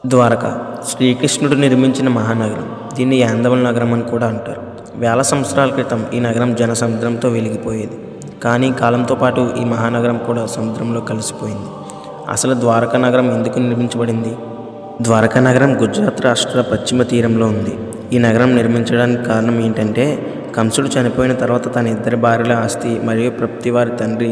ద్వారక శ్రీకృష్ణుడు నిర్మించిన మహానగరం. దీన్ని యాందవల నగరం అని కూడా అంటారు. వేల సంవత్సరాల క్రితం ఈ నగరం జనసముద్రంతో వెలిగిపోయేది. కానీ కాలంతో పాటు ఈ మహానగరం కూడా సముద్రంలో కలిసిపోయింది. అసలు ద్వారకా నగరం ఎందుకు నిర్మించబడింది? ద్వారకా నగరం గుజరాత్ రాష్ట్ర పశ్చిమ తీరంలో ఉంది. ఈ నగరం నిర్మించడానికి కారణం ఏంటంటే, కంసుడు చనిపోయిన తర్వాత తన ఇద్దరి భార్యల ఆస్తి మరియు ప్రప్తి వారి తండ్రి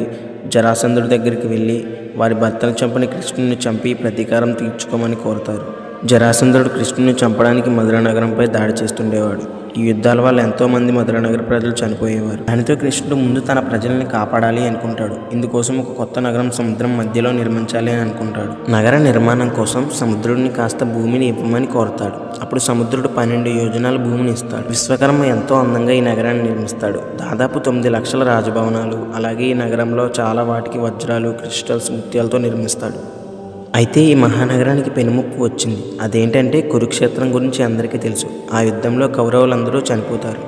జరాసంధుడి దగ్గరికి వెళ్ళి వారి భర్తను చంపని కృష్ణుని చంపి ప్రతీకారం తీర్చుకోమని కోరుతారు. జరాసంధుడు కృష్ణుని చంపడానికి మధుర నగరంపై దాడి చేస్తుండేవాడు. ఈ యుద్ధాల వల్ల ఎంతోమంది మధుర నగర ప్రజలు చనిపోయేవారు. దానితో కృష్ణుడు ముందు తన ప్రజల్ని కాపాడాలి అనుకుంటాడు. ఇందుకోసం ఒక కొత్త నగరం సముద్రం మధ్యలో నిర్మించాలి అని అనుకుంటాడు. నగర నిర్మాణం కోసం సముద్రుడిని కాస్త భూమిని ఇవ్వమని కోరతాడు. అప్పుడు సముద్రుడు 12 యోజనాల భూమిని ఇస్తాడు. విశ్వకర్మ ఎంతో అందంగా ఈ నగరాన్ని నిర్మిస్తాడు. దాదాపు 9 లక్షల రాజభవనాలు, అలాగే ఈ నగరంలో చాలా వాటికి వజ్రాలు, క్రిస్టల్స్, ముత్యాలతో నిర్మిస్తాడు. అయితే ఈ మహానగరానికి పెనుముప్పు వచ్చింది. అదేంటంటే కురుక్షేత్రం గురించి అందరికీ తెలుసు. ఆ యుద్ధంలో కౌరవులందరూ చనిపోతారు.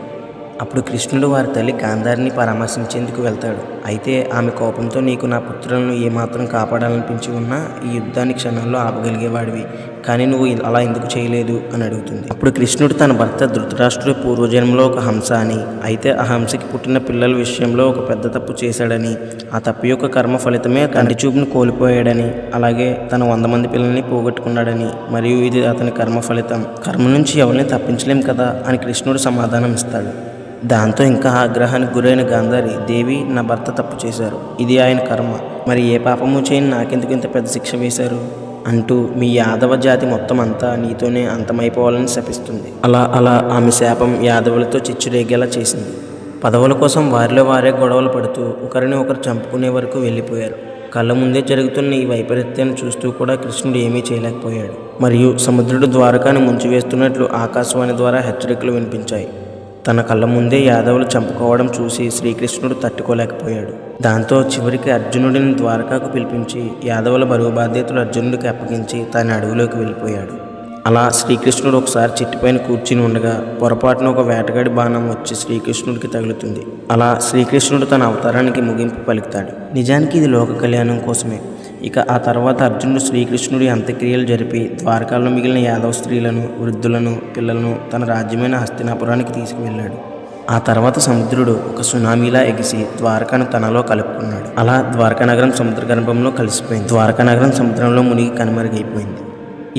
అప్పుడు కృష్ణుడు వారి తల్లి గాంధారిని పరామర్శించేందుకు వెళ్తాడు. అయితే ఆమె కోపంతో, నీకు నా పుత్రులను ఏమాత్రం కాపాడాలనిపించి ఉన్నా ఈ యుద్ధాన్ని క్షణాల్లో ఆపగలిగేవాడివి, కానీ నువ్వు అలా ఎందుకు చేయలేదు అని అడుగుతుంది. అప్పుడు కృష్ణుడు తన భర్త ధృతరాష్ట్రుడి పూర్వజన్మలో ఒక హంస అని, అయితే ఆ హంసకి పుట్టిన పిల్లల విషయంలో ఒక పెద్ద తప్పు చేశాడని, ఆ తప్పు యొక్క కర్మ ఫలితమే కంటి చూపును కోల్పోయాడని, అలాగే తన 100 మంది పిల్లల్ని పోగొట్టుకున్నాడని, మరియు ఇది అతని కర్మ ఫలితం, కర్మ నుంచి ఎవరిని తప్పించలేం కదా అని కృష్ణుడు సమాధానం ఇస్తాడు. దాంతో ఇంకా ఆగ్రహానికి గురైన గాంధారి, దేవి, నా భర్త తప్పు చేశారు, ఇది ఆయన కర్మ, మరి ఏ పాపము చేయని నాకెందుకు ఇంత పెద్ద శిక్ష వేశారు అంటూ మీ యాదవ జాతి మొత్తం అంతా నీతోనే అంతమైపోవాలని శపిస్తుంది. అలా ఆమె శాపం యాదవులతో చిచ్చురేగేలా చేసింది. పదవుల కోసం వారిలో వారే గొడవలు పడుతూ ఒకరిని ఒకరు చంపుకునే వరకు వెళ్ళిపోయారు. కళ్ళ ముందే జరుగుతున్న ఈ వైపరీత్యాన్ని చూస్తూ కూడా కృష్ణుడు ఏమీ చేయలేకపోయాడు. మరియు సముద్రుడు ద్వారకాను ముంచివేస్తున్నట్లు ఆకాశవాణి ద్వారా హెచ్చరికలు వినిపించాయి. తన కళ్ళ ముందే యాదవులు చంపుకోవడం చూసి శ్రీకృష్ణుడు తట్టుకోలేకపోయాడు. దాంతో చివరికి అర్జునుడిని ద్వారకాకు పిలిపించి యాదవుల బరువు బాధ్యతలు అర్జునుడికి అప్పగించి తన అడవిలోకి వెళ్ళిపోయాడు. అలా శ్రీకృష్ణుడు ఒకసారి చెట్టుపైన కూర్చుని ఉండగా పొరపాటున ఒక వేటగాడి బాణం వచ్చి శ్రీకృష్ణుడికి తగులుతుంది. అలా శ్రీకృష్ణుడు తన అవతారానికి ముగింపు పలుకుతాడు. నిజానికి ఇది లోక కళ్యాణం కోసమే. ఇక ఆ తర్వాత అర్జునుడు శ్రీకృష్ణుడి అంత్యక్రియలు జరిపి ద్వారకాలో మిగిలిన యాదవ స్త్రీలను, వృద్ధులను, పిల్లలను తన రాజ్యమైన హస్తినాపురానికి తీసుకువెళ్ళాడు. ఆ తర్వాత సముద్రుడు ఒక సునామీలా ఎగిసి ద్వారకాను తనలో కలుపుకున్నాడు. అలా ద్వారకా నగరం సముద్ర గర్భంలో కలిసిపోయింది. ద్వారకా నగరం సముద్రంలో మునిగి కనుమరుగైపోయింది.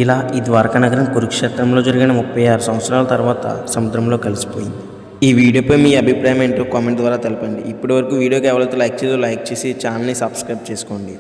ఇలా ఈ ద్వారకా నగరం కురుక్షేత్రంలో జరిగిన 36 సంవత్సరాల తర్వాత సముద్రంలో కలిసిపోయింది. ఈ వీడియోపై మీ అభిప్రాయం ఏంటో కామెంట్ ద్వారా తెలపండి. ఇప్పటివరకు వీడియోకి ఎవరైతే లైక్ చేసి ఛానల్ని సబ్స్క్రైబ్ చేసుకోండి.